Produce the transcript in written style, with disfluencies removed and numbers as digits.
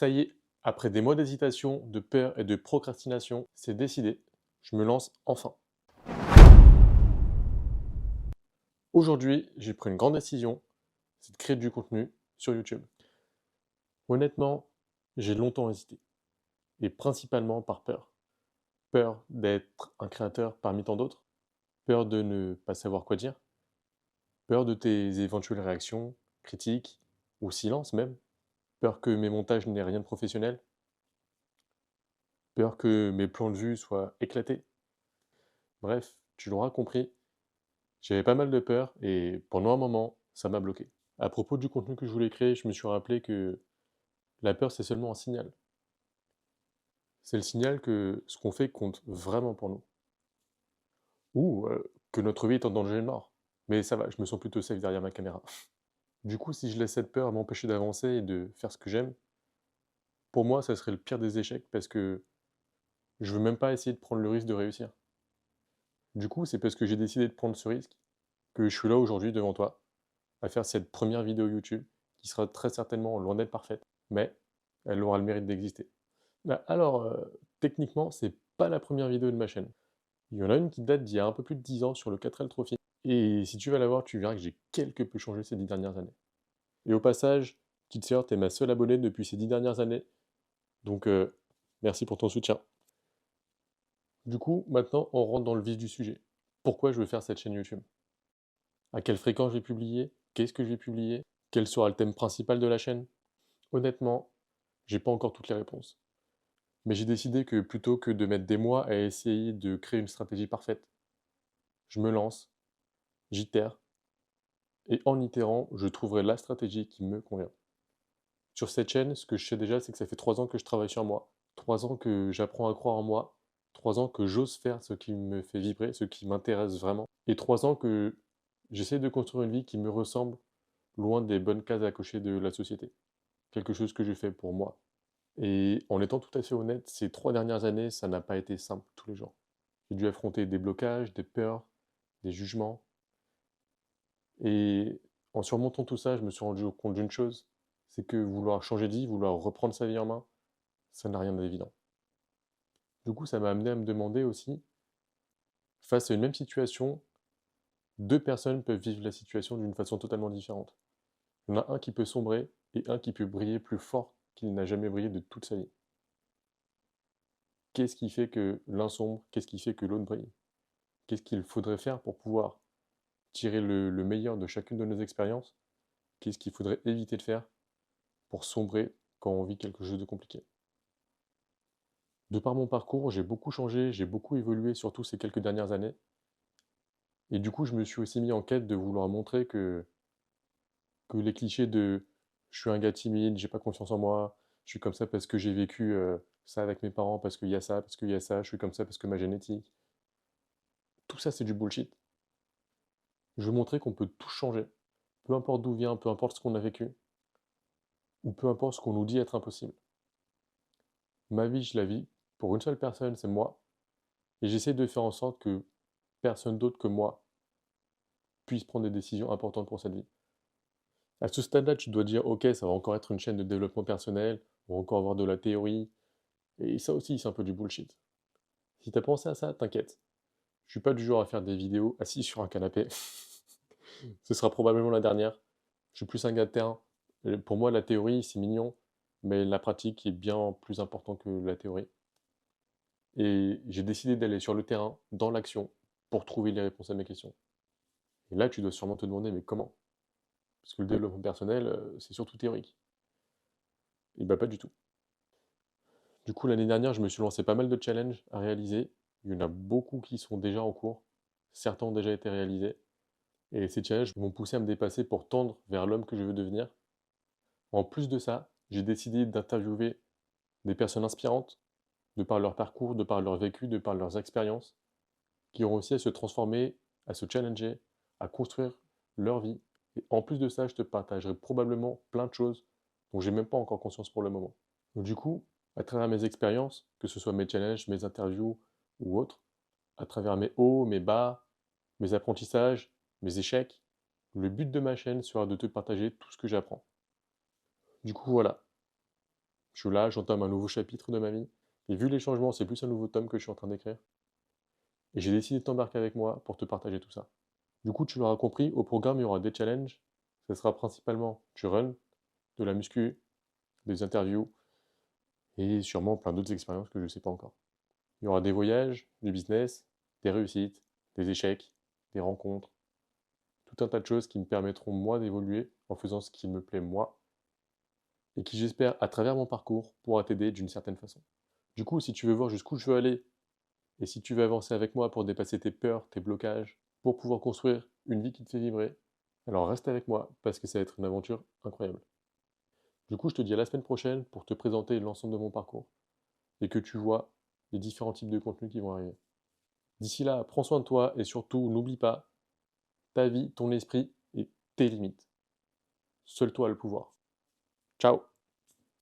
Ça y est, après des mois d'hésitation, de peur et de procrastination, c'est décidé, je me lance enfin. Aujourd'hui, j'ai pris une grande décision, c'est de créer du contenu sur YouTube. Honnêtement, j'ai longtemps hésité, et principalement par peur. Peur d'être un créateur parmi tant d'autres, peur de ne pas savoir quoi dire, peur de tes éventuelles réactions, critiques ou silence même, peur que mes montages n'aient rien de professionnel, peur que mes plans de vue soient éclatés. Bref, tu l'auras compris, j'avais pas mal de peur et pendant un moment, ça m'a bloqué. À propos du contenu que je voulais créer, je me suis rappelé que la peur, c'est seulement un signal. C'est le signal que ce qu'on fait compte vraiment pour nous. Ou que notre vie est en danger de mort. Mais ça va, je me sens plutôt safe derrière ma caméra. Du coup, si je laisse cette peur m'empêcher d'avancer et de faire ce que j'aime, pour moi, ça serait le pire des échecs parce que je veux même pas essayer de prendre le risque de réussir. Du coup, c'est parce que j'ai décidé de prendre ce risque que je suis là aujourd'hui devant toi, à faire cette première vidéo YouTube, qui sera très certainement loin d'être parfaite, mais elle aura le mérite d'exister. Bah, alors, techniquement, c'est pas la première vidéo de ma chaîne. Il y en a une qui date d'il y a un peu plus de 10 ans sur le 4L Trophy. Et si tu vas la voir, tu verras que j'ai quelque peu changé ces 10 dernières années. Et au passage, petite sœur, t'es ma seule abonnée depuis ces 10 dernières années, donc merci pour ton soutien. Du coup, maintenant, on rentre dans le vif du sujet. Pourquoi je veux faire cette chaîne YouTube? À quelle fréquence je vais publier? Qu'est-ce que je vais publier? Quel sera le thème principal de la chaîne? Honnêtement, j'ai pas encore toutes les réponses. Mais j'ai décidé que plutôt que de mettre des mois à essayer de créer une stratégie parfaite, je me lance, j'itère, et en itérant, je trouverai la stratégie qui me convient. Sur cette chaîne, ce que je sais déjà, c'est que ça fait 3 ans que je travaille sur moi, 3 ans que j'apprends à croire en moi, 3 ans que j'ose faire ce qui me fait vibrer, ce qui m'intéresse vraiment, et 3 ans que j'essaie de construire une vie qui me ressemble, loin des bonnes cases à cocher de la société. Quelque chose que je fais pour moi. Et en étant tout à fait honnête, ces 3 dernières années, ça n'a pas été simple tous les jours. J'ai dû affronter des blocages, des peurs, des jugements. Et en surmontant tout ça, je me suis rendu compte d'une chose, c'est que vouloir changer de vie, vouloir reprendre sa vie en main, ça n'a rien d'évident. Du coup, ça m'a amené à me demander aussi, face à une même situation, deux personnes peuvent vivre la situation d'une façon totalement différente. Il y en a un qui peut sombrer et un qui peut briller plus fort qu'il n'a jamais brillé de toute sa vie. Qu'est-ce qui fait que l'un sombre? Qu'est-ce qui fait que l'autre brille? Qu'est-ce qu'il faudrait faire pour pouvoir tirer le meilleur de chacune de nos expériences? Qu'est-ce qu'il faudrait éviter de faire pour sombrer quand on vit quelque chose de compliqué? De par mon parcours, j'ai beaucoup changé, j'ai beaucoup évolué, surtout ces quelques dernières années. Et du coup, je me suis aussi mis en quête de vouloir montrer que les clichés de je suis un gars timide, j'ai pas confiance en moi, je suis comme ça parce que j'ai vécu ça avec mes parents, parce qu'il y a ça, parce qu'il y a ça, je suis comme ça parce que ma génétique. Tout ça, c'est du bullshit. Je veux montrer qu'on peut tout changer, peu importe d'où vient, peu importe ce qu'on a vécu, ou peu importe ce qu'on nous dit être impossible. Ma vie, je la vis pour une seule personne, c'est moi, et j'essaie de faire en sorte que personne d'autre que moi puisse prendre des décisions importantes pour cette vie. À ce stade-là, tu dois dire, ok, ça va encore être une chaîne de développement personnel, on va encore avoir de la théorie, et ça aussi, c'est un peu du bullshit. Si t'as pensé à ça, t'inquiète. Je suis pas du genre à faire des vidéos assis sur un canapé. Ce sera probablement la dernière. Je suis plus un gars de terrain. Pour moi, la théorie, c'est mignon, mais la pratique est bien plus importante que la théorie. Et j'ai décidé d'aller sur le terrain, dans l'action, pour trouver les réponses à mes questions. Et là, tu dois sûrement te demander, mais comment? Parce que le développement personnel, c'est surtout théorique. Et bah pas du tout. Du coup, l'année dernière, je me suis lancé pas mal de challenges à réaliser. Il y en a beaucoup qui sont déjà en cours. Certains ont déjà été réalisés. Et ces challenges m'ont poussé à me dépasser pour tendre vers l'homme que je veux devenir. En plus de ça, j'ai décidé d'interviewer des personnes inspirantes, de par leur parcours, de par leur vécu, de par leurs expériences, qui ont réussi à se transformer, à se challenger, à construire leur vie. Et en plus de ça, je te partagerai probablement plein de choses dont j'ai même pas encore conscience pour le moment. Donc du coup, à travers mes expériences, que ce soit mes challenges, mes interviews ou autres, à travers mes hauts, mes bas, mes apprentissages, mes échecs, le but de ma chaîne sera de te partager tout ce que j'apprends. Du coup, voilà. Je suis là, j'entame un nouveau chapitre de ma vie. Et vu les changements, c'est plus un nouveau tome que je suis en train d'écrire. Et j'ai décidé de t'embarquer avec moi pour te partager tout ça. Du coup, tu l'auras compris, au programme, il y aura des challenges. Ce sera principalement du run, de la muscu, des interviews et sûrement plein d'autres expériences que je ne sais pas encore. Il y aura des voyages, du business, des réussites, des échecs, des rencontres, tout un tas de choses qui me permettront moi d'évoluer en faisant ce qui me plaît moi et qui j'espère à travers mon parcours pourra t'aider d'une certaine façon. Du coup, si tu veux voir jusqu'où je veux aller et si tu veux avancer avec moi pour dépasser tes peurs, tes blocages, pour pouvoir construire une vie qui te fait vibrer, alors reste avec moi parce que ça va être une aventure incroyable. Du coup, je te dis à la semaine prochaine pour te présenter l'ensemble de mon parcours et que tu vois les différents types de contenus qui vont arriver. D'ici là, prends soin de toi et surtout, n'oublie pas ta vie, ton esprit et tes limites. Seul toi a le pouvoir. Ciao!